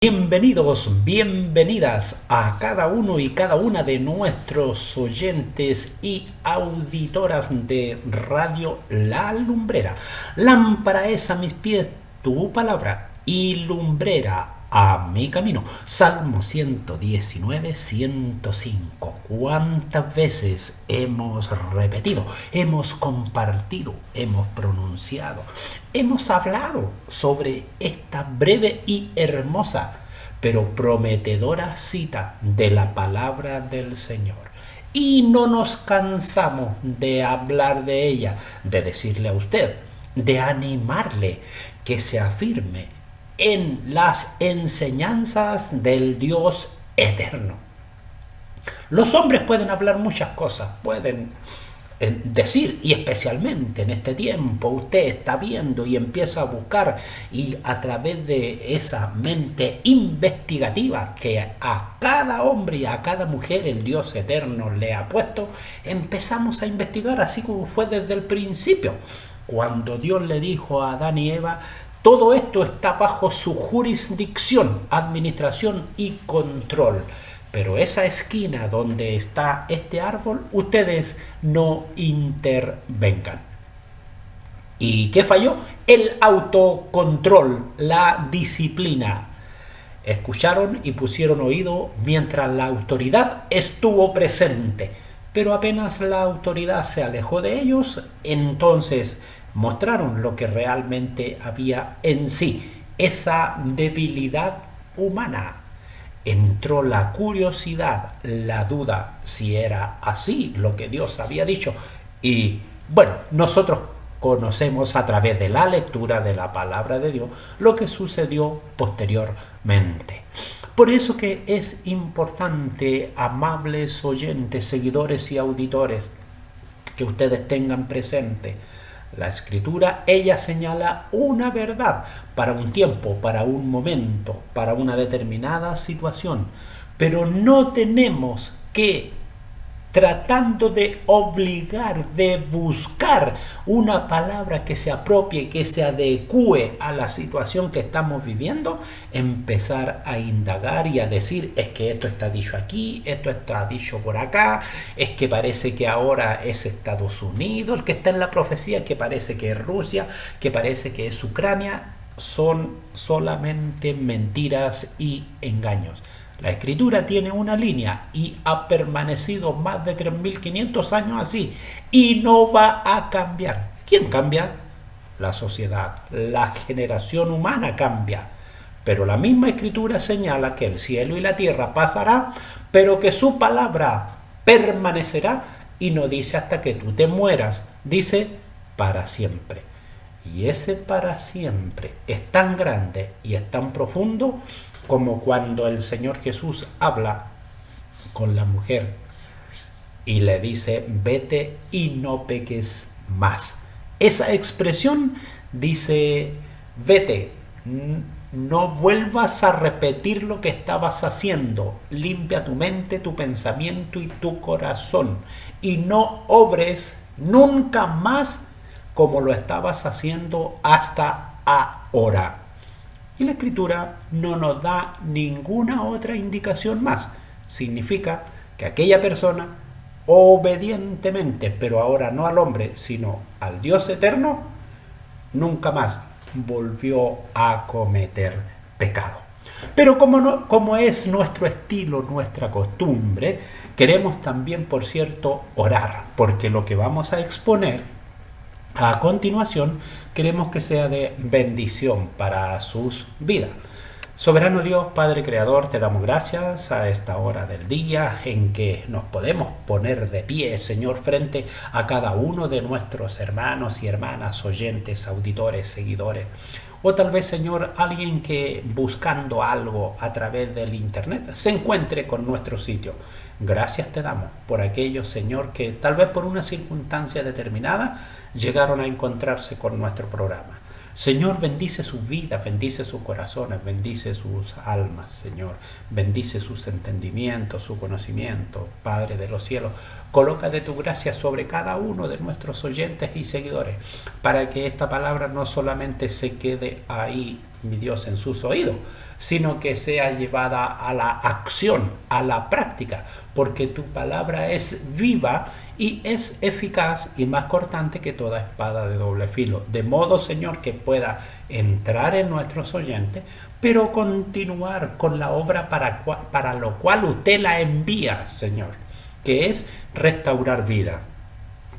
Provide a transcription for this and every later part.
Bienvenidos, bienvenidas a cada uno y cada una de nuestros oyentes y auditoras de Radio La Lumbrera. Lámpara es a mis pies tu palabra y lumbrera a mi camino. Salmo 119, 105. ¿Cuántas veces hemos repetido, hemos compartido, hemos pronunciado, hemos hablado sobre esta breve y hermosa pero prometedora cita de la palabra del Señor? Y no nos cansamos de hablar de ella, de decirle a usted, de animarle que se afirme en las enseñanzas del Dios eterno. Los hombres pueden hablar muchas cosas, pueden decir, y especialmente en este tiempo usted está viendo y empieza a buscar, y a través de esa mente investigativa que a cada hombre y a cada mujer el Dios eterno le ha puesto, empezamos a investigar, así como fue desde el principio, cuando Dios le dijo a Adán y Eva: todo esto está bajo su jurisdicción, administración y control. Pero esa esquina donde está este árbol, ustedes no intervengan. ¿Y qué falló? El autocontrol, la disciplina. Escucharon y pusieron oído mientras la autoridad estuvo presente. Pero apenas la autoridad se alejó de ellos, entonces mostraron lo que realmente había en sí, esa debilidad humana. Entró la curiosidad, la duda, si era así lo que Dios había dicho. Y bueno, nosotros conocemos a través de la lectura de la palabra de Dios lo que sucedió posteriormente. Por eso que es importante, amables oyentes, seguidores y auditores, que ustedes tengan presente la Escritura. Ella señala una verdad para un tiempo, para un momento, para una determinada situación, pero no tenemos que, tratando de obligar, de buscar una palabra que se apropie, que se adecue a la situación que estamos viviendo, empezar a indagar y a decir: es que esto está dicho aquí, esto está dicho por acá, es que parece que ahora es Estados Unidos el que está en la profecía, que parece que es Rusia, que parece que es Ucrania. Son solamente mentiras y engaños. La Escritura tiene una línea y ha permanecido más de 3.500 años así, y no va a cambiar. ¿Quién cambia? La sociedad, la generación humana cambia. Pero la misma Escritura señala que el cielo y la tierra pasará, pero que su palabra permanecerá, y no dice hasta que tú te mueras, dice para siempre. Y ese para siempre es tan grande y es tan profundo como cuando el Señor Jesús habla con la mujer y le dice: vete y no peques más. Esa expresión dice: vete, no vuelvas a repetir lo que estabas haciendo, limpia tu mente, tu pensamiento y tu corazón, y no obres nunca más como lo estabas haciendo hasta ahora. Y la Escritura no nos da ninguna otra indicación más. Significa que aquella persona, obedientemente, pero ahora no al hombre, sino al Dios eterno, nunca más volvió a cometer pecado. Pero como es nuestro estilo, nuestra costumbre, queremos también, por cierto, orar, porque lo que vamos a exponer a continuación queremos que sea de bendición para sus vidas. Soberano Dios, Padre Creador, te damos gracias a esta hora del día en que nos podemos poner de pie, Señor, frente a cada uno de nuestros hermanos y hermanas, oyentes, auditores, seguidores. O tal vez, Señor, alguien que buscando algo a través del internet se encuentre con nuestro sitio. Gracias te damos por aquellos, Señor, que tal vez por una circunstancia determinada llegaron a encontrarse con nuestro programa. Señor, bendice sus vidas, bendice sus corazones, bendice sus almas, Señor. Bendice sus entendimientos, su conocimiento, Padre de los cielos. Coloca de tu gracia sobre cada uno de nuestros oyentes y seguidores, para que esta palabra no solamente se quede ahí mi Dios, en sus oídos, sino que sea llevada a la acción, a la práctica, porque tu palabra es viva y es eficaz y más cortante que toda espada de doble filo. De modo, Señor, que pueda entrar en nuestros oyentes, pero continuar con la obra para lo cual usted la envía, Señor, que es restaurar vida.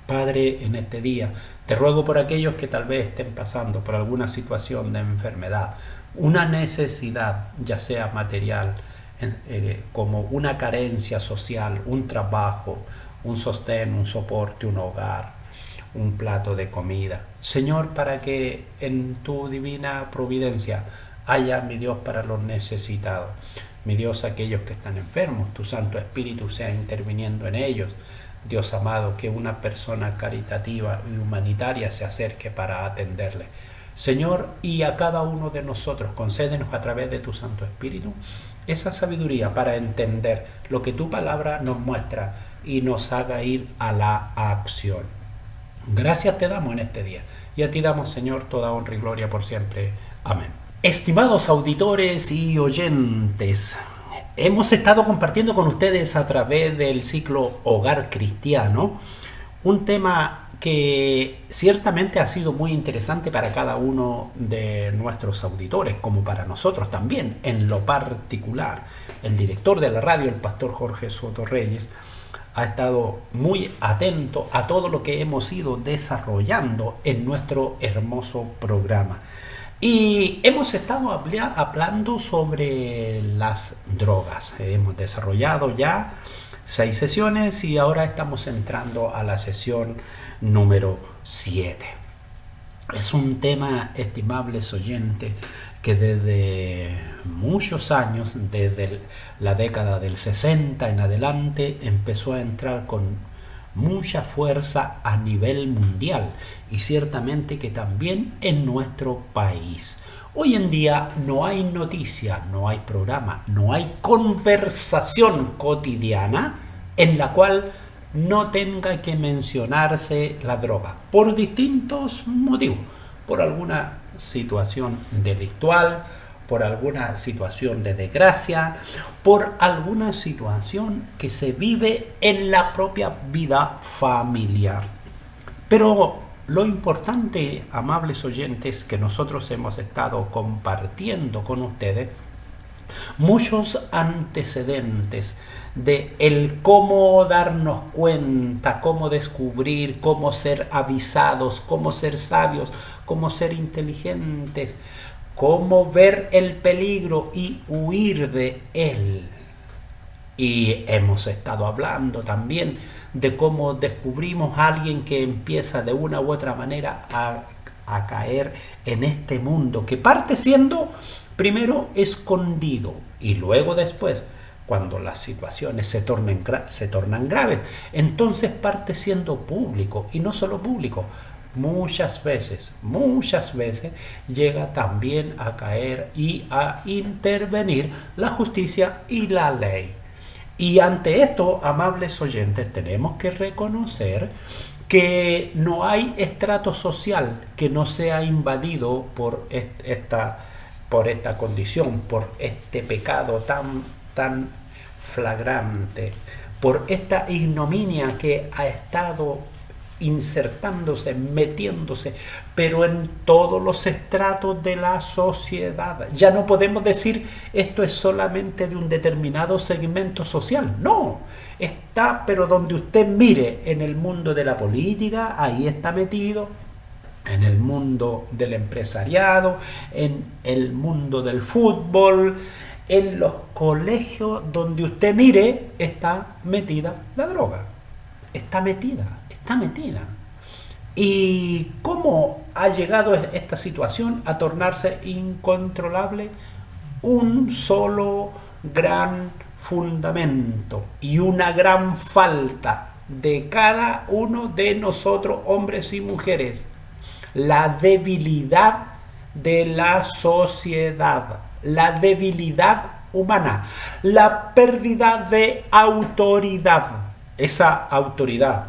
Padre, en este día te ruego por aquellos que tal vez estén pasando por alguna situación de enfermedad, una necesidad, ya sea material, como una carencia social, un trabajo, un sostén, un soporte, un hogar, un plato de comida. Señor, para que en tu divina providencia haya, mi Dios, para los necesitados. Mi Dios, aquellos que están enfermos, tu Santo Espíritu sea interviniendo en ellos. Dios amado, que una persona caritativa y humanitaria se acerque para atenderle. Señor, y a cada uno de nosotros, concédenos a través de tu Santo Espíritu esa sabiduría para entender lo que tu palabra nos muestra y nos haga ir a la acción. Gracias te damos en este día y a ti damos, Señor, toda honra y gloria por siempre. Amén. Estimados auditores y oyentes, hemos estado compartiendo con ustedes a través del ciclo Hogar Cristiano un tema que ciertamente ha sido muy interesante para cada uno de nuestros auditores, como para nosotros también. En lo particular, el director de la radio, el pastor Jorge Soto Reyes, ha estado muy atento a todo lo que hemos ido desarrollando en nuestro hermoso programa. Y hemos estado hablando sobre las drogas. Hemos desarrollado ya 6 sesiones y ahora estamos entrando a la sesión número 7. Es un tema, estimables oyentes, que desde muchos años, desde la década del 60 en adelante, empezó a entrar con mucha fuerza a nivel mundial y ciertamente que también en nuestro país. Hoy en día no hay noticia, no hay programa, no hay conversación cotidiana en la cual no tenga que mencionarse la droga, por distintos motivos, por alguna situación delictual, por alguna situación de desgracia, por alguna situación que se vive en la propia vida familiar. Pero lo importante, amables oyentes, que nosotros hemos estado compartiendo con ustedes, muchos antecedentes de el cómo darnos cuenta, cómo descubrir, cómo ser avisados, cómo ser sabios, cómo ser inteligentes, cómo ver el peligro y huir de él. Y hemos estado hablando también de cómo descubrimos a alguien que empieza de una u otra manera a caer en este mundo, que parte siendo primero escondido y luego después, cuando las situaciones se tornan graves, entonces parte siendo público, y no solo público, muchas veces llega también a caer y a intervenir la justicia y la ley. Y ante esto, amables oyentes, tenemos que reconocer que no hay estrato social que no sea invadido por esta condición, por este pecado tan flagrante, por esta ignominia que ha estado insertándose, metiéndose, pero en todos los estratos de la sociedad. Ya no podemos decir esto es solamente de un determinado segmento social, no, está, pero donde usted mire, en el mundo de la política, ahí está metido, en el mundo del empresariado, en el mundo del fútbol, en los colegios, donde usted mire, está metida la droga, está metida. ¿Y cómo ha llegado esta situación a tornarse incontrolable? Un solo gran fundamento y una gran falta de cada uno de nosotros, hombres y mujeres: la debilidad de la sociedad, la debilidad humana, la pérdida de autoridad. Esa autoridad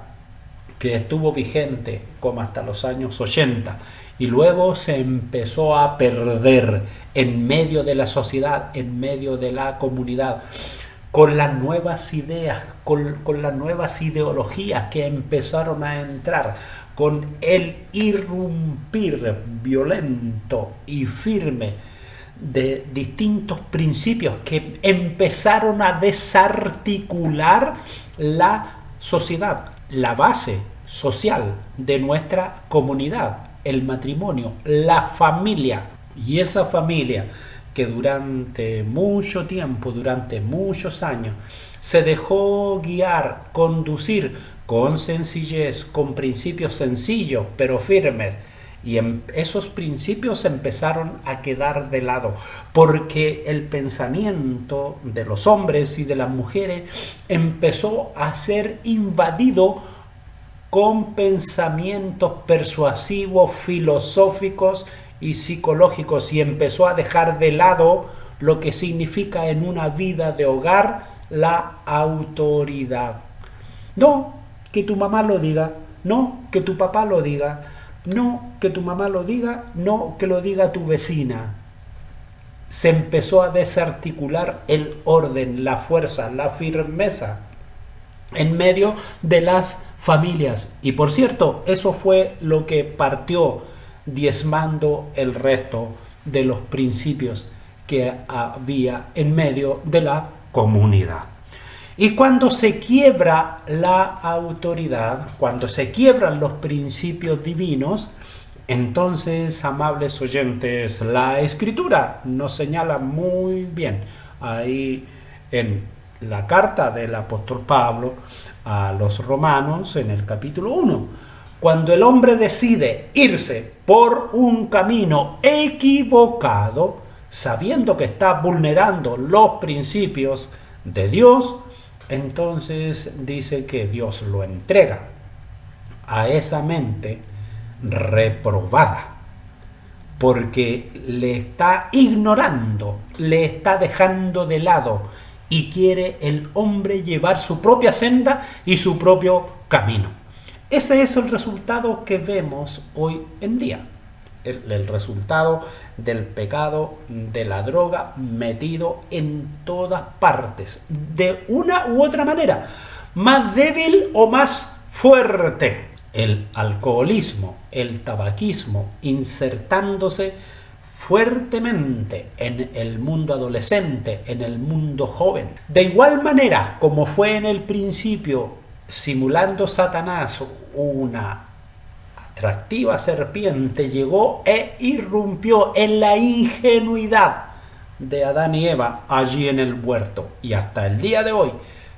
que estuvo vigente como hasta los años 80 y luego se empezó a perder en medio de la sociedad, en medio de la comunidad, con las nuevas ideas, con las nuevas ideologías que empezaron a entrar, con el irrumpir violento y firme de distintos principios que empezaron a desarticular la sociedad, la base social de nuestra comunidad, el matrimonio, la familia. Y esa familia que durante mucho tiempo, durante muchos años, se dejó guiar, conducir con sencillez, con principios sencillos pero firmes, y esos principios empezaron a quedar de lado, porque el pensamiento de los hombres y de las mujeres empezó a ser invadido con pensamientos persuasivos, filosóficos y psicológicos, y empezó a dejar de lado lo que significa en una vida de hogar la autoridad. No que tu mamá lo diga, no que tu papá lo diga, no que tu mamá lo diga, no que lo diga tu vecina. Se empezó a desarticular el orden, la fuerza, la firmeza en medio de las familias. Y por cierto, eso fue lo que partió diezmando el resto de los principios que había en medio de la comunidad. Y cuando se quiebra la autoridad, cuando se quiebran los principios divinos, entonces, amables oyentes, la Escritura nos señala muy bien ahí en la carta del apóstol Pablo a los romanos en el capítulo 1. Cuando el hombre decide irse por un camino equivocado, sabiendo que está vulnerando los principios de Dios, entonces dice que Dios lo entrega a esa mente reprobada, porque le está ignorando, le está dejando de lado, y quiere el hombre llevar su propia senda y su propio camino. Ese es el resultado que vemos hoy en día, el resultado del pecado, de la droga, metido en todas partes, de una u otra manera, más débil o más fuerte. El alcoholismo, el tabaquismo, insertándose fuertemente en el mundo adolescente, en el mundo joven. De igual manera como fue en el principio, simulando Satanás una atractiva serpiente, llegó e irrumpió en la ingenuidad de Adán y Eva allí en el huerto. Y hasta el día de hoy,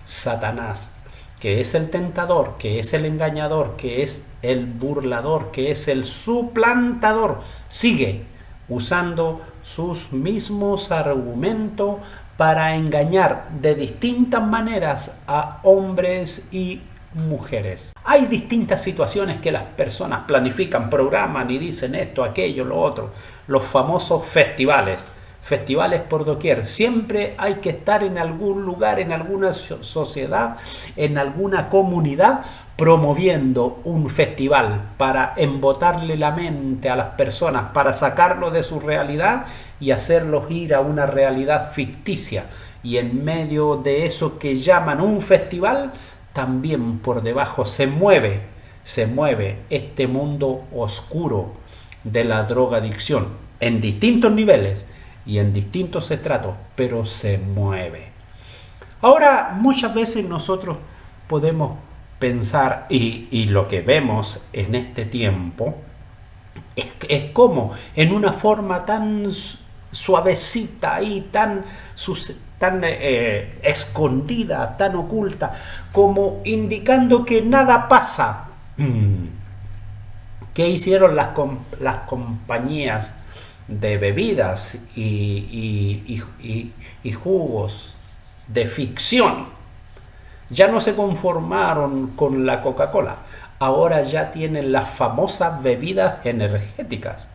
Satanás, que es el tentador, que es el engañador, que es el burlador, que es el suplantador, sigue usando sus mismos argumentos para engañar de distintas maneras a hombres y mujeres. Hay distintas situaciones que las personas planifican, programan y dicen esto, aquello, lo otro. Los famosos festivales por doquier. Siempre hay que estar en algún lugar, en alguna sociedad, en alguna comunidad, promoviendo un festival para embotarle la mente a las personas, para sacarlo de su realidad y hacerlos ir a una realidad ficticia. Y en medio de eso que llaman un festival, también por debajo se mueve este mundo oscuro de la drogadicción en distintos niveles y en distintos estratos, pero se mueve. Ahora, muchas veces nosotros podemos pensar, y lo que vemos en este tiempo, es como en una forma tan suavecita y tan escondida, tan oculta, como indicando que nada pasa. ¿Qué hicieron las compañías de bebidas y jugos de ficción? Ya no se conformaron con la Coca-Cola, ahora ya tienen las famosas bebidas energéticas.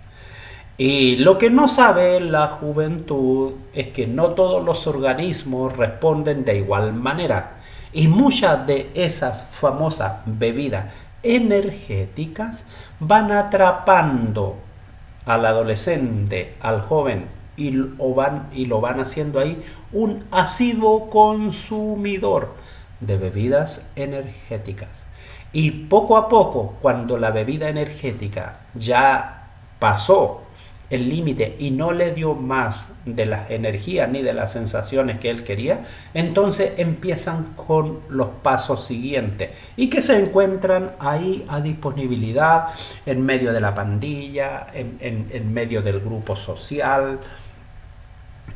Y lo que no sabe la juventud es que no todos los organismos responden de igual manera. Y muchas de esas famosas bebidas energéticas van atrapando al adolescente, al joven, lo van haciendo ahí un asiduo consumidor de bebidas energéticas. Y poco a poco, cuando la bebida energética ya pasó el límite y no le dio más de las energías ni de las sensaciones que él quería, entonces empiezan con los pasos siguientes y que se encuentran ahí a disponibilidad en medio de la pandilla, en medio del grupo social,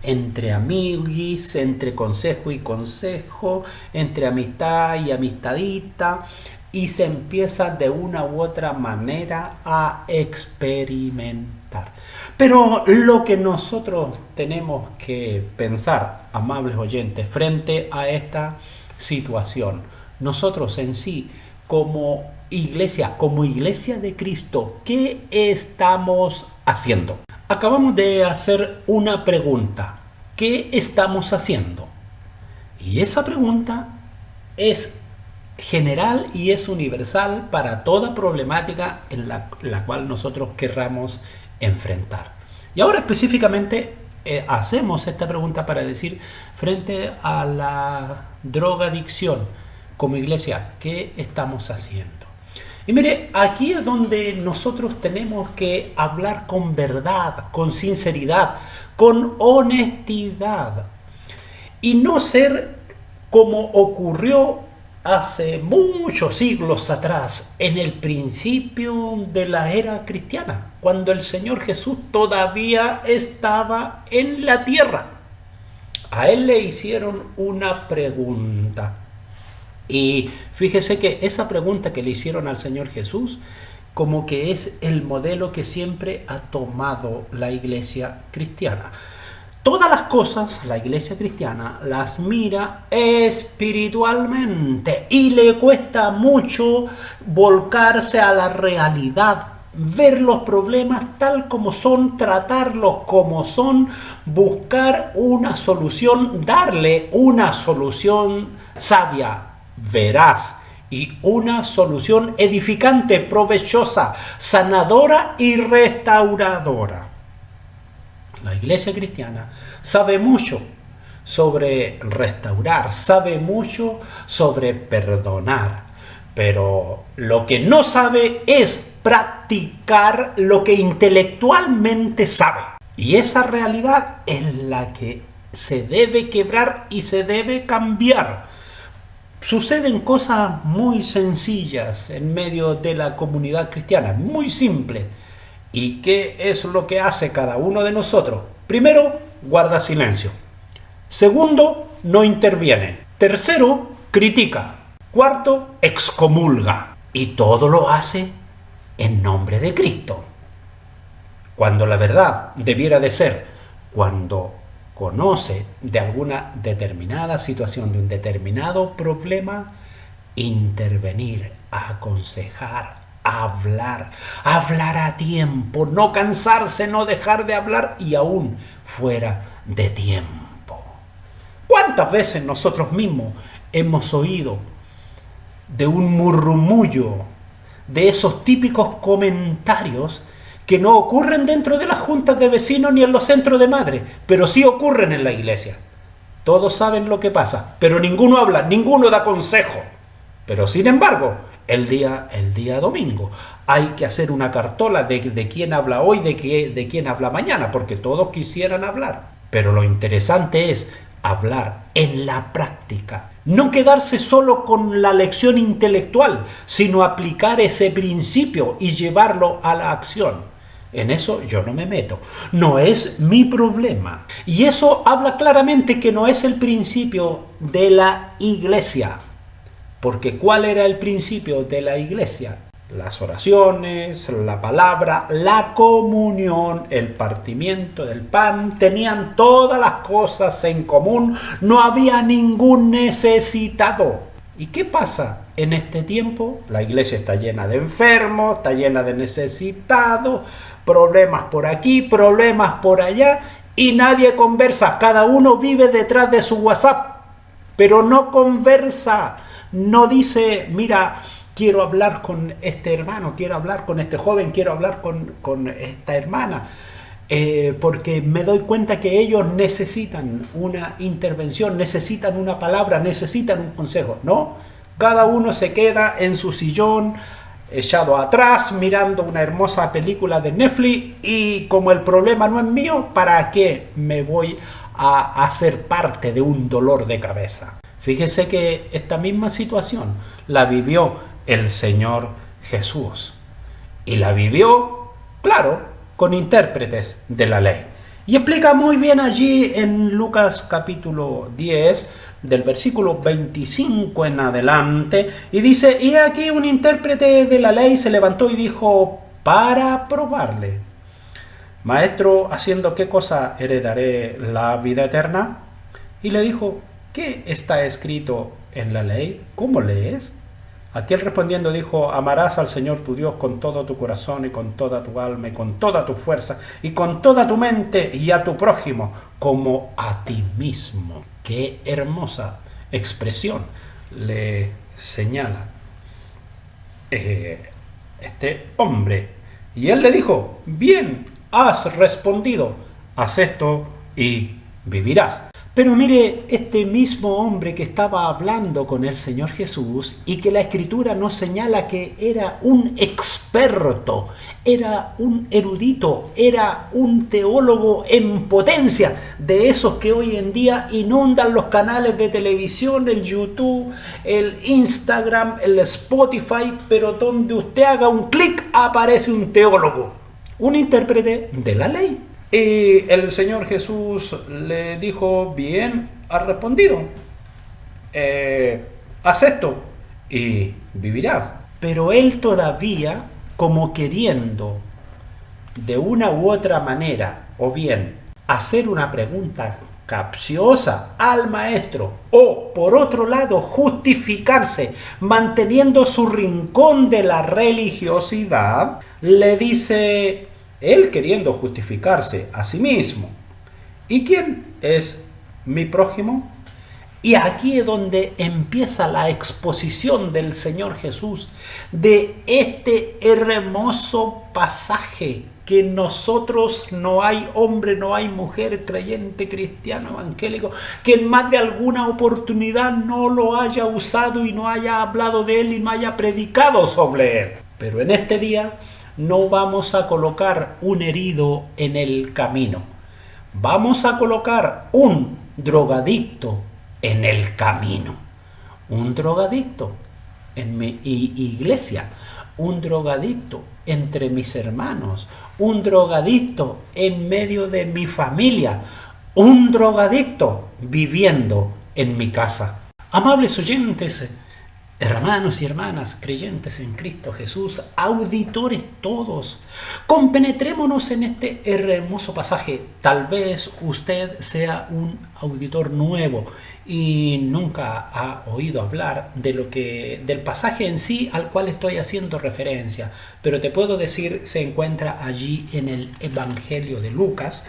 entre amiguis, entre consejo y consejo, entre amistad y amistadita, y se empieza de una u otra manera a experimentar. Pero lo que nosotros tenemos que pensar, amables oyentes, frente a esta situación, nosotros en sí, como iglesia de Cristo, ¿qué estamos haciendo? Acabamos de hacer una pregunta. ¿Qué estamos haciendo? Y esa pregunta es general y es universal para toda problemática en la cual nosotros querramos enfrentar. Y ahora específicamente hacemos esta pregunta para decir, frente a la drogadicción como iglesia, ¿qué estamos haciendo? Y mire, aquí es donde nosotros tenemos que hablar con verdad, con sinceridad, con honestidad, y no ser como ocurrió hace muchos siglos atrás, en el principio de la era cristiana, cuando el Señor Jesús todavía estaba en la tierra. A él le hicieron una pregunta. Y fíjese que esa pregunta que le hicieron al Señor Jesús, como que es el modelo que siempre ha tomado la iglesia cristiana. Todas las cosas, la iglesia cristiana las mira espiritualmente y le cuesta mucho volcarse a la realidad, ver los problemas tal como son, tratarlos como son, buscar una solución, darle una solución sabia, veraz, y una solución edificante, provechosa, sanadora y restauradora. La iglesia cristiana sabe mucho sobre restaurar, sabe mucho sobre perdonar, pero lo que no sabe es practicar lo que intelectualmente sabe. Y esa realidad es la que se debe quebrar y se debe cambiar. Suceden cosas muy sencillas en medio de la comunidad cristiana, muy simples. ¿Y qué es lo que hace cada uno de nosotros? Primero, guarda silencio. Segundo, no interviene. Tercero, critica. Cuarto, excomulga. Y todo lo hace en nombre de Cristo. Cuando la verdad debiera de ser, cuando conoce de alguna determinada situación, de un determinado problema, intervenir, aconsejar, hablar a tiempo, no cansarse, no dejar de hablar y aún fuera de tiempo. ¿Cuántas veces nosotros mismos hemos oído de un murmullo, de esos típicos comentarios que no ocurren dentro de las juntas de vecinos ni en los centros de madres, pero sí ocurren en la iglesia? Todos saben lo que pasa, pero ninguno habla, ninguno da consejo. Pero sin embargo, el día domingo hay que hacer una cartola de quién habla hoy, de quién habla mañana, porque todos quisieran hablar. Pero lo interesante es hablar en la práctica. No quedarse solo con la lección intelectual, sino aplicar ese principio y llevarlo a la acción. En eso yo no me meto, no es mi problema. Y eso habla claramente que no es el principio de la iglesia. Porque ¿cuál era el principio de la iglesia? Las oraciones, la palabra, la comunión, el partimiento del pan, tenían todas las cosas en común, no había ningún necesitado. ¿Y qué pasa en este tiempo? La iglesia está llena de enfermos, está llena de necesitados, problemas por aquí, problemas por allá, y nadie conversa. Cada uno vive detrás de su WhatsApp, pero no conversa. No dice, mira, quiero hablar con este hermano, quiero hablar con este joven, quiero hablar con esta hermana, porque me doy cuenta que ellos necesitan una intervención, necesitan una palabra, necesitan un consejo, ¿no? Cada uno se queda en su sillón, echado atrás, mirando una hermosa película de Netflix, y como el problema no es mío, ¿para qué me voy a hacer parte de un dolor de cabeza? Fíjese que esta misma situación la vivió el Señor Jesús. Y la vivió, claro, con intérpretes de la ley. Y explica muy bien allí en Lucas capítulo 10, del versículo 25 en adelante, y dice, y aquí un intérprete de la ley se levantó y dijo, para probarle, maestro, ¿haciendo qué cosa heredaré la vida eterna? Y le dijo, ¿qué está escrito en la ley? ¿Cómo lees? Aquel respondiendo dijo, amarás al Señor tu Dios con todo tu corazón y con toda tu alma y con toda tu fuerza y con toda tu mente, y a tu prójimo como a ti mismo. Qué hermosa expresión le señala este hombre. Y él le dijo, bien has respondido, haz esto y vivirás. Pero mire, este mismo hombre que estaba hablando con el Señor Jesús, y que la Escritura nos señala que era un experto, era un erudito, era un teólogo en potencia, de esos que hoy en día inundan los canales de televisión, el YouTube, el Instagram, el Spotify, pero donde usted haga un clic aparece un teólogo, un intérprete de la ley. Y el Señor Jesús le dijo, bien, has respondido, haz esto y vivirás. Pero él todavía, como queriendo de una u otra manera, o bien hacer una pregunta capciosa al maestro, o por otro lado justificarse manteniendo su rincón de la religiosidad, le dice, él queriendo justificarse a sí mismo, ¿y quién es mi prójimo? Y aquí es donde empieza la exposición del Señor Jesús de este hermoso pasaje, que nosotros no hay hombre, no hay mujer, creyente, cristiano, evangélico, que en más de alguna oportunidad no lo haya usado y no haya hablado de él y no haya predicado sobre él. Pero en este día no vamos a colocar un herido en el camino. Vamos a colocar un drogadicto en el camino. Un drogadicto en mi iglesia. Un drogadicto entre mis hermanos. Un drogadicto en medio de mi familia. Un drogadicto viviendo en mi casa. Amables oyentes, hermanos y hermanas, creyentes en Cristo Jesús, auditores todos, compenetrémonos en este hermoso pasaje. Tal vez usted sea un auditor nuevo y nunca ha oído hablar del pasaje en sí al cual estoy haciendo referencia, pero te puedo decir, se encuentra allí en el Evangelio de Lucas,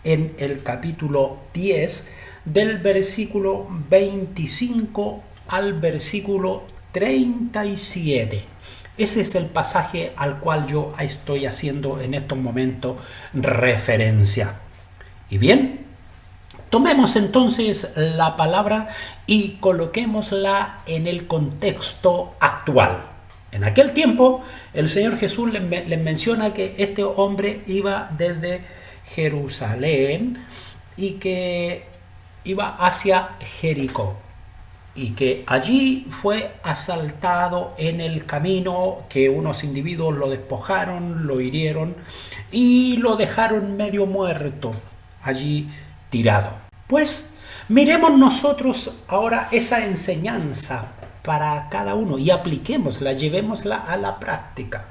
en el capítulo 10, del versículo 25 al versículo 37. Ese es el pasaje al cual yo estoy haciendo en estos momentos referencia. Y bien, tomemos entonces la palabra y coloquémosla en el contexto actual. En aquel tiempo, el Señor Jesús les menciona que este hombre iba desde Jerusalén y que iba hacia Jericó, y que allí fue asaltado en el camino, que unos individuos lo despojaron, lo hirieron y lo dejaron medio muerto allí tirado. Pues miremos nosotros ahora esa enseñanza para cada uno y apliquémosla, llevémosla a la práctica.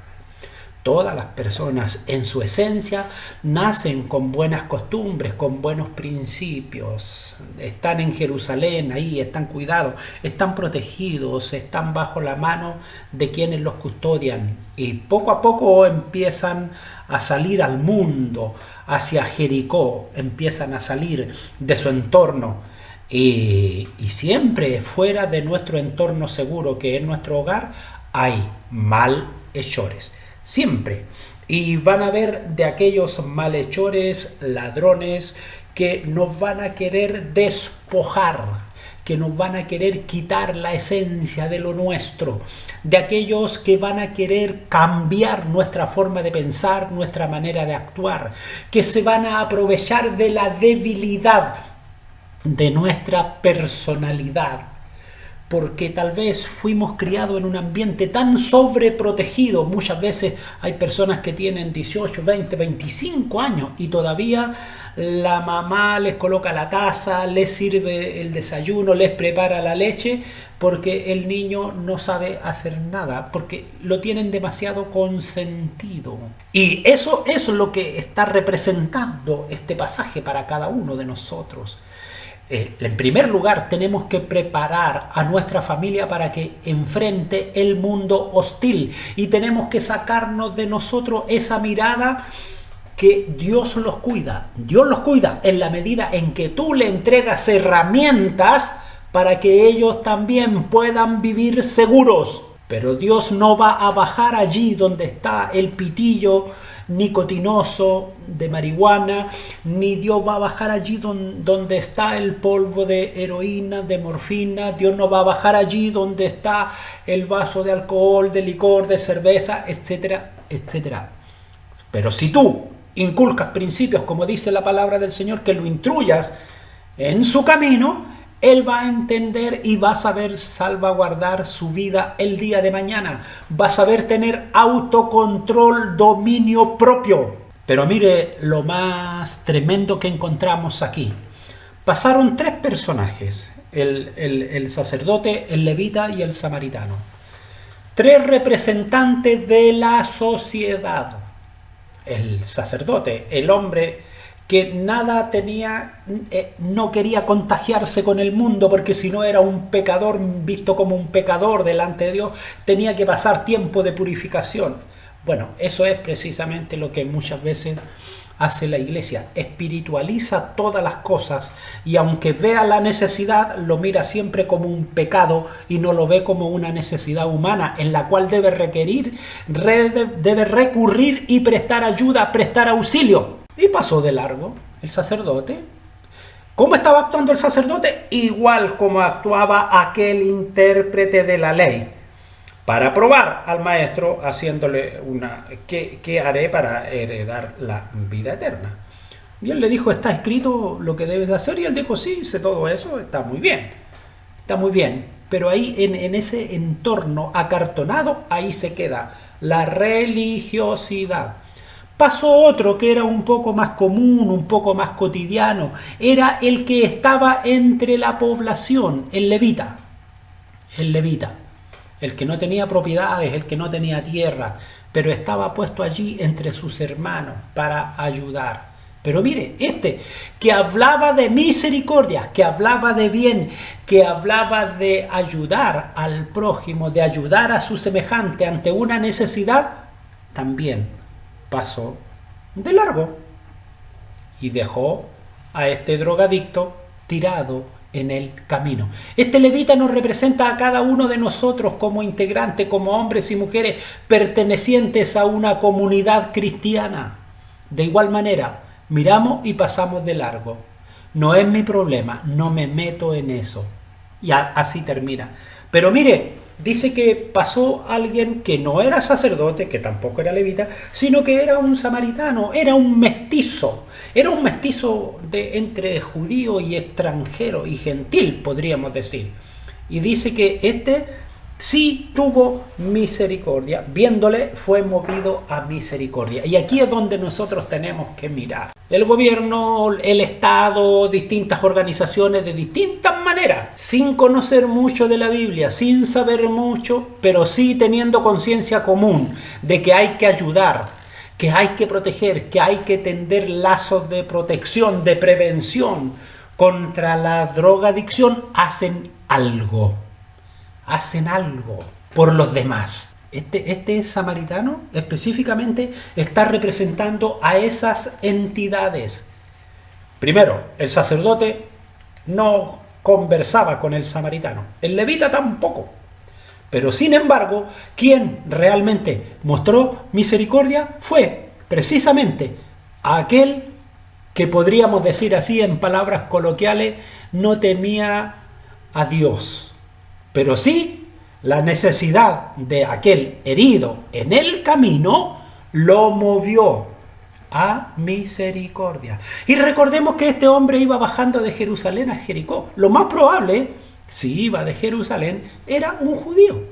Todas las personas en su esencia nacen con buenas costumbres, con buenos principios. Están en Jerusalén, ahí están cuidados, están protegidos, están bajo la mano de quienes los custodian. Y poco a poco empiezan a salir al mundo, hacia Jericó, empiezan a salir de su entorno. Y siempre fuera de nuestro entorno seguro, que es nuestro hogar, hay malhechores, siempre. Y van a haber de aquellos malhechores, ladrones, que nos van a querer despojar, que nos van a querer quitar la esencia de lo nuestro, de aquellos que van a querer cambiar nuestra forma de pensar, nuestra manera de actuar, que se van a aprovechar de la debilidad de nuestra personalidad, porque tal vez fuimos criados en un ambiente tan sobreprotegido. Muchas veces hay personas que tienen 18, 20, 25 años y todavía la mamá les coloca la taza, les sirve el desayuno, les prepara la leche, porque el niño no sabe hacer nada, porque lo tienen demasiado consentido. Y eso es lo que está representando este pasaje para cada uno de nosotros. En primer lugar, tenemos que preparar a nuestra familia para que enfrente el mundo hostil, y tenemos que sacarnos de nosotros esa mirada que Dios los cuida. Dios los cuida en la medida en que tú le entregas herramientas para que ellos también puedan vivir seguros. Pero Dios no va a bajar allí donde está el pitillo nicotinoso de marihuana, ni Dios va a bajar allí donde está el polvo de heroína, de morfina. Dios no va a bajar allí donde está el vaso de alcohol, de licor, de cerveza, etcétera, etcétera. Pero si tú inculcas principios, como dice la palabra del Señor, que lo instruyas en su camino, Él va a entender y va a saber salvaguardar su vida el día de mañana. Va a saber tener autocontrol, dominio propio. Pero mire lo más tremendo que encontramos aquí. Pasaron tres personajes, el sacerdote, el levita y el samaritano. Tres representantes de la sociedad. El sacerdote, el hombre que nada tenía, no quería contagiarse con el mundo, porque si no era un pecador, visto como un pecador delante de Dios, tenía que pasar tiempo de purificación. Bueno, eso es precisamente lo que muchas veces hace la iglesia, espiritualiza todas las cosas, y aunque vea la necesidad, lo mira siempre como un pecado y no lo ve como una necesidad humana en la cual debe recurrir y prestar ayuda, prestar auxilio. Y pasó de largo el sacerdote. ¿Cómo estaba actuando el sacerdote? Igual como actuaba aquel intérprete de la ley, para probar al maestro, haciéndole ¿qué haré para heredar la vida eterna? Y él le dijo, ¿está escrito lo que debes hacer? Y él dijo, sí, sé todo eso, está muy bien. Está muy bien. Pero ahí en ese entorno acartonado, ahí se queda la religiosidad. Pasó otro que era un poco más común, un poco más cotidiano. Era el que estaba entre la población, el levita. El levita. El que no tenía propiedades, el que no tenía tierra, pero estaba puesto allí entre sus hermanos para ayudar. Pero mire, este que hablaba de misericordia, que hablaba de bien, que hablaba de ayudar al prójimo, de ayudar a su semejante ante una necesidad, también pasó de largo y dejó a este drogadicto tirado en el camino. Este levita nos representa a cada uno de nosotros como integrantes, como hombres y mujeres pertenecientes a una comunidad cristiana. De igual manera, miramos y pasamos de largo. No es mi problema, no me meto en eso. Y así termina. Pero mire, dice que pasó alguien que no era sacerdote, que tampoco era levita, sino que era un samaritano, era un mestizo. Era un mestizo entre judío y extranjero y gentil, podríamos decir. Y dice que este sí tuvo misericordia, viéndole fue movido a misericordia. Y aquí es donde nosotros tenemos que mirar. El gobierno, el Estado, distintas organizaciones de distintas maneras, sin conocer mucho de la Biblia, sin saber mucho, pero sí teniendo conciencia común de que hay que ayudar, que hay que proteger, que hay que tender lazos de protección, de prevención contra la drogadicción, hacen algo por los demás. Este samaritano específicamente está representando a esas entidades. Primero, el sacerdote no conversaba con el samaritano, el levita tampoco. Pero sin embargo, quien realmente mostró misericordia fue precisamente aquel que, podríamos decir así en palabras coloquiales, no temía a Dios. Pero sí, la necesidad de aquel herido en el camino lo movió a misericordia. Y recordemos que este hombre iba bajando de Jerusalén a Jericó. Lo más probable, si iba de Jerusalén, era un judío.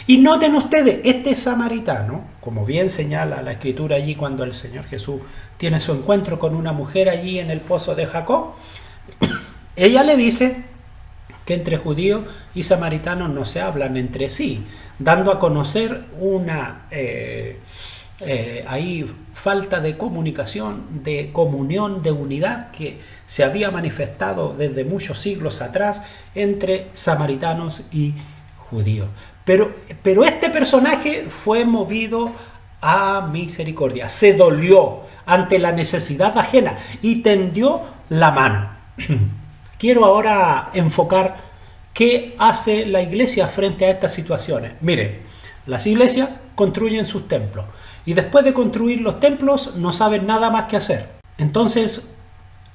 Y noten ustedes, este samaritano, como bien señala la escritura allí cuando el Señor Jesús tiene su encuentro con una mujer allí en el pozo de Jacob, ella le dice que entre judíos y samaritanos no se hablan entre sí, dando a conocer una falta de comunicación, de comunión, de unidad que se había manifestado desde muchos siglos atrás entre samaritanos y judíos. Pero este personaje fue movido a misericordia, se dolió ante la necesidad ajena y tendió la mano. Quiero ahora enfocar qué hace la iglesia frente a estas situaciones. Mire, las iglesias construyen sus templos y después de construir los templos no saben nada más que hacer. Entonces,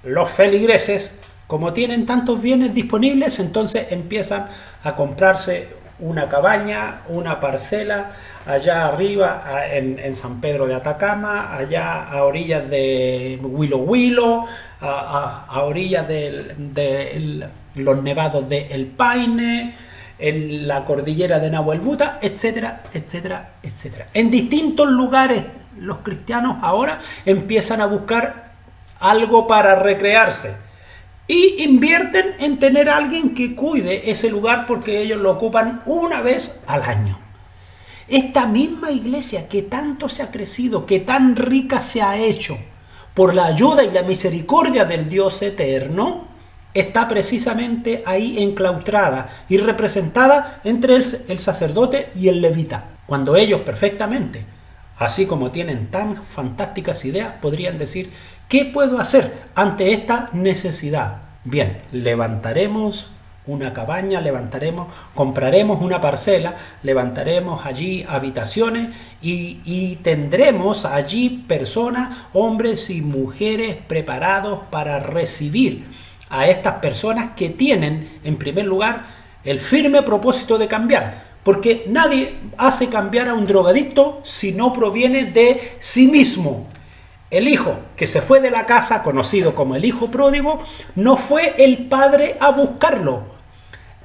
los feligreses, como tienen tantos bienes disponibles, entonces empiezan a comprarse una cabaña, una parcela, allá arriba en San Pedro de Atacama, allá a orillas de Huilo, a orillas de los nevados de El Paine, en la cordillera de Nahuelbuta, etcétera, etcétera, etcétera. En distintos lugares los cristianos ahora empiezan a buscar algo para recrearse y invierten en tener a alguien que cuide ese lugar porque ellos lo ocupan una vez al año. Esta misma iglesia que tanto se ha crecido, que tan rica se ha hecho por la ayuda y la misericordia del Dios eterno, está precisamente ahí enclaustrada y representada entre el sacerdote y el levita. Cuando ellos perfectamente, así como tienen tan fantásticas ideas, podrían decir: ¿qué puedo hacer ante esta necesidad? Bien, levantaremos una cabaña, compraremos una parcela, levantaremos allí habitaciones y tendremos allí personas, hombres y mujeres preparados para recibir a estas personas que tienen, en primer lugar, el firme propósito de cambiar. Porque nadie hace cambiar a un drogadicto si no proviene de sí mismo. El hijo que se fue de la casa, conocido como el hijo pródigo, no fue el padre a buscarlo.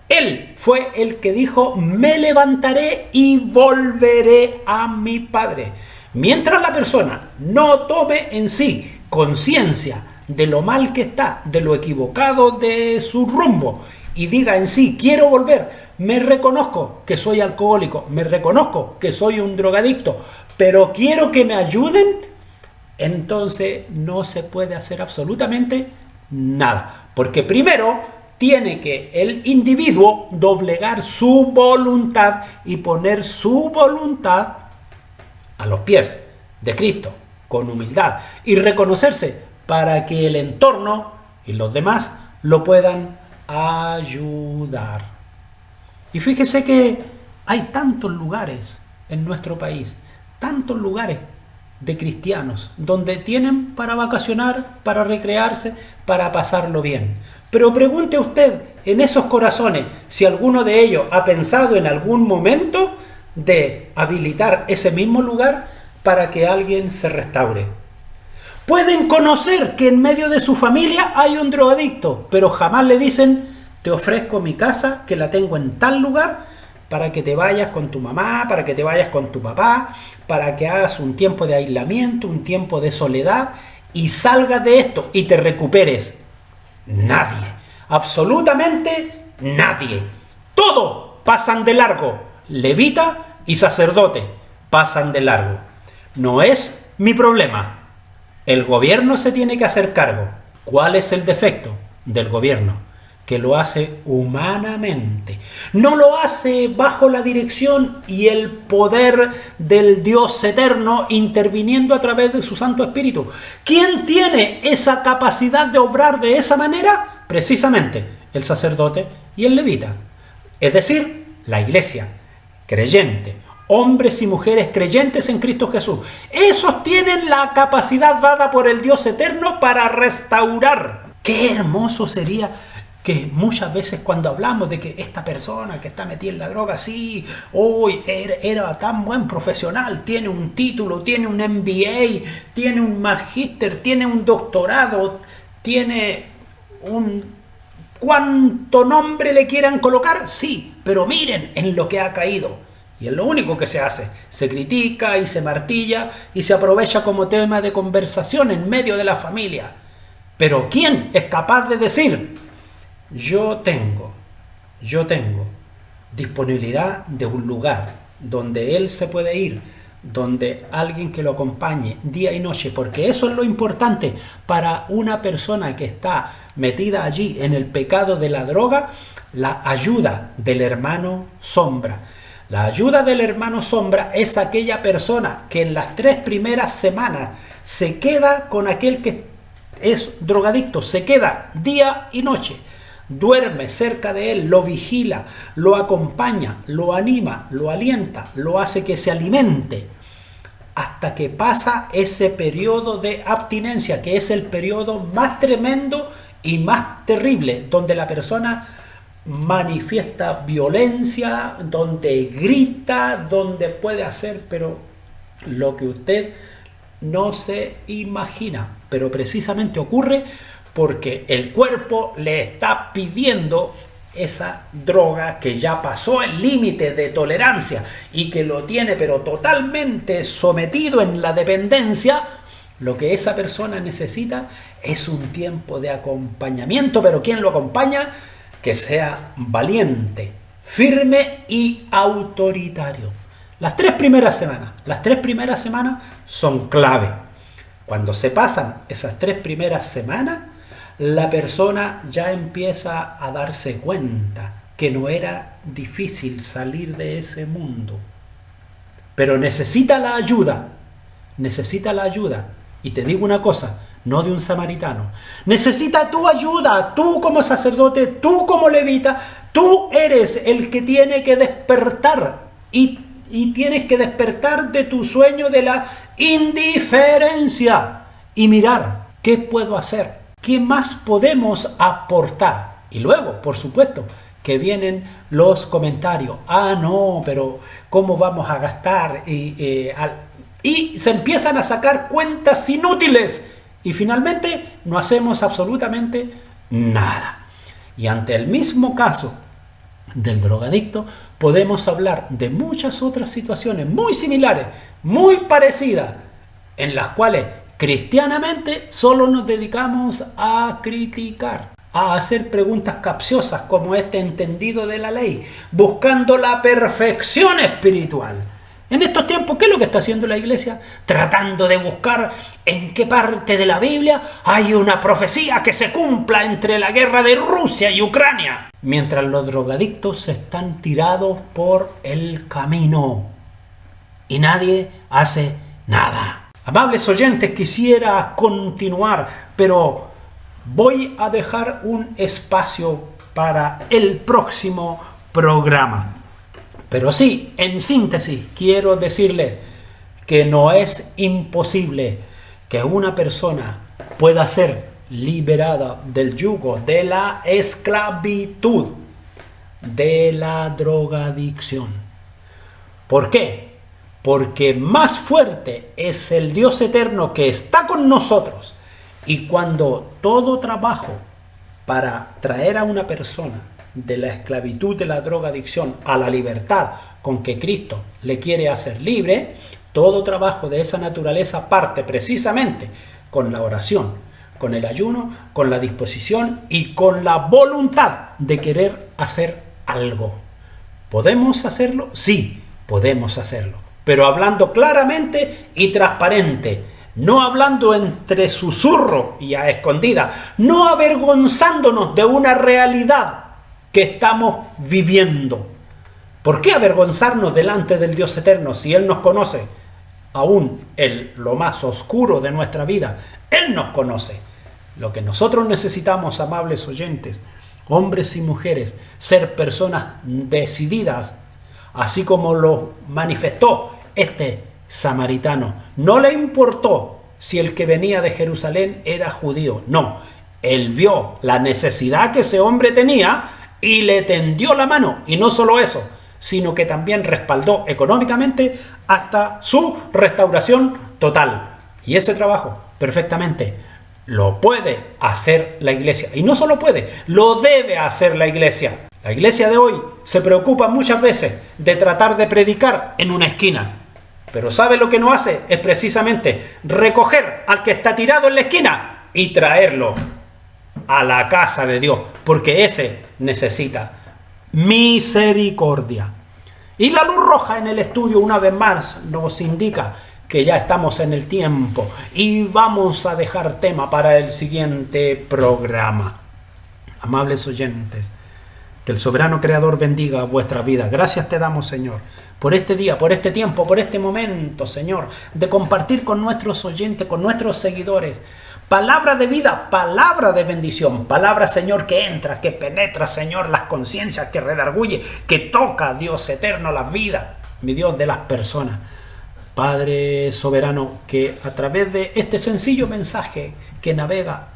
Él fue el que dijo: me levantaré y volveré a mi padre. Mientras la persona no tome en sí conciencia de lo mal que está, de lo equivocado de su rumbo, y diga en sí: quiero volver, me reconozco que soy alcohólico, me reconozco que soy un drogadicto, pero quiero que me ayuden, entonces no se puede hacer absolutamente nada. Porque primero tiene que el individuo doblegar su voluntad y poner su voluntad a los pies de Cristo con humildad y reconocerse para que el entorno y los demás lo puedan ayudar. Y fíjese que hay tantos lugares en nuestro país, tantos lugares de cristianos donde tienen para vacacionar, para recrearse, para pasarlo bien. Pero pregunte usted en esos corazones si alguno de ellos ha pensado en algún momento de habilitar ese mismo lugar para que alguien se restaure. Pueden conocer que en medio de su familia hay un drogadicto, pero jamás le dicen: te ofrezco mi casa, que la tengo en tal lugar, para que te vayas con tu mamá, para que te vayas con tu papá, para que hagas un tiempo de aislamiento, un tiempo de soledad y salgas de esto y te recuperes. Nadie, absolutamente nadie. Todos pasan de largo. Levita y sacerdote pasan de largo. No es mi problema. El gobierno se tiene que hacer cargo. ¿Cuál es el defecto del gobierno? Que lo hace humanamente. No lo hace bajo la dirección y el poder del Dios eterno interviniendo a través de su Santo Espíritu. ¿Quién tiene esa capacidad de obrar de esa manera? Precisamente el sacerdote y el levita. Es decir, la iglesia. creyente, hombres y mujeres creyentes en Cristo Jesús. Esos tienen la capacidad dada por el Dios eterno para restaurar. Qué hermoso sería que muchas veces cuando hablamos de que esta persona que está metida en la droga, sí, hoy era tan buen profesional, tiene un título, tiene un MBA, tiene un magíster, tiene un doctorado, tiene un... ¿Cuánto nombre le quieran colocar? Sí, pero miren en lo que ha caído. Y es lo único que se hace. Se critica y se martilla y se aprovecha como tema de conversación en medio de la familia. Pero ¿quién es capaz de decir: yo tengo disponibilidad de un lugar donde él se puede ir, donde alguien que lo acompañe día y noche? Porque eso es lo importante para una persona que está metida allí en el pecado de la droga, la ayuda del hermano sombra. La ayuda del hermano sombra es aquella persona que en las 3 primeras semanas se queda con aquel que es drogadicto, se queda día y noche, duerme cerca de él, lo vigila, lo acompaña, lo anima, lo alienta, lo hace que se alimente, hasta que pasa ese periodo de abstinencia, que es el periodo más tremendo y más terrible, donde la persona manifiesta violencia, donde grita, donde puede hacer, pero lo que usted no se imagina. Pero precisamente ocurre porque el cuerpo le está pidiendo esa droga que ya pasó el límite de tolerancia y que lo tiene pero totalmente sometido en la dependencia. Lo que esa persona necesita es un tiempo de acompañamiento, pero ¿quién lo acompaña? Que sea valiente, firme y autoritario. Las 3 primeras semanas son clave. Cuando se pasan esas 3 primeras semanas, la persona ya empieza a darse cuenta que no era difícil salir de ese mundo. Pero necesita la ayuda. Y te digo una cosa, no de un samaritano. Necesita tu ayuda, tú como sacerdote, tú como levita, tú eres el que tiene que despertar y tienes que despertar de tu sueño de la indiferencia y mirar qué puedo hacer, qué más podemos aportar. Y luego, por supuesto, que vienen los comentarios. No, pero ¿cómo vamos a gastar? Y se empiezan a sacar cuentas inútiles. Y finalmente no hacemos absolutamente nada. Y ante el mismo caso del drogadicto, podemos hablar de muchas otras situaciones muy similares, muy parecidas, en las cuales cristianamente solo nos dedicamos a criticar, a hacer preguntas capciosas como este entendido de la ley, buscando la perfección espiritual. En estos tiempos, ¿qué es lo que está haciendo la iglesia? Tratando de buscar en qué parte de la Biblia hay una profecía que se cumpla entre la guerra de Rusia y Ucrania. Mientras los drogadictos están tirados por el camino y nadie hace nada. Amables oyentes, quisiera continuar, pero voy a dejar un espacio para el próximo programa. Pero sí, en síntesis, quiero decirles que no es imposible que una persona pueda ser liberada del yugo, de la esclavitud, de la drogadicción. ¿Por qué? Porque más fuerte es el Dios eterno que está con nosotros. Y cuando todo trabajo para traer a una persona de la esclavitud de la drogadicción a la libertad con que Cristo le quiere hacer libre, todo trabajo de esa naturaleza parte precisamente con la oración, con el ayuno, con la disposición y con la voluntad de querer hacer algo. ¿Podemos hacerlo? Sí, podemos hacerlo, pero hablando claramente y transparente, no hablando entre susurro y a escondida, no avergonzándonos de una realidad que estamos viviendo. ¿Por qué avergonzarnos delante del Dios eterno si Él nos conoce? Aún en lo más oscuro de nuestra vida, Él nos conoce. Lo que nosotros necesitamos, amables oyentes, hombres y mujeres, ser personas decididas así como lo manifestó este samaritano. No le importó si el que venía de Jerusalén era judío, no. Él vio la necesidad que ese hombre tenía y le tendió la mano. Y no solo eso, sino que también respaldó económicamente hasta su restauración total. Y ese trabajo perfectamente lo puede hacer la iglesia. Y no solo puede, lo debe hacer la iglesia. La iglesia de hoy se preocupa muchas veces de tratar de predicar en una esquina. Pero ¿sabe lo que no hace? Es precisamente recoger al que está tirado en la esquina y traerlo a la casa de Dios, porque ese necesita misericordia. Y la luz roja en el estudio una vez más nos indica que ya estamos en el tiempo y vamos a dejar tema para el siguiente programa. Amables oyentes, que el soberano creador bendiga vuestra vida. Gracias te damos, Señor, por este día, por este tiempo, por este momento, Señor, de compartir con nuestros oyentes, con nuestros seguidores, palabra de vida, palabra de bendición, palabra, Señor, que entra, que penetra, Señor, las conciencias, que redarguye, que toca, Dios eterno, la vida, mi Dios, de las personas. Padre soberano, que a través de este sencillo mensaje que navega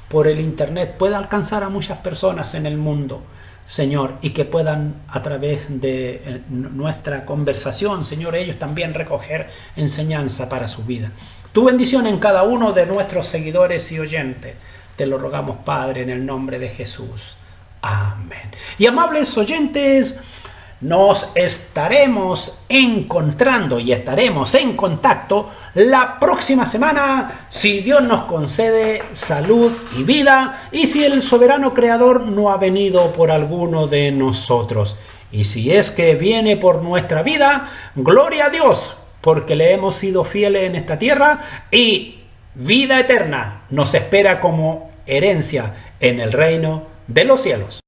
por el internet pueda alcanzar a muchas personas en el mundo, Señor, y que puedan a través de nuestra conversación, Señor, ellos también recoger enseñanza para su vida. Tu bendición en cada uno de nuestros seguidores y oyentes. Te lo rogamos, Padre, en el nombre de Jesús. Amén. Y amables oyentes, nos estaremos encontrando y estaremos en contacto la próxima semana, si Dios nos concede salud y vida, y si el soberano creador no ha venido por alguno de nosotros. Y si es que viene por nuestra vida, gloria a Dios, porque le hemos sido fieles en esta tierra, y vida eterna nos espera como herencia en el reino de los cielos.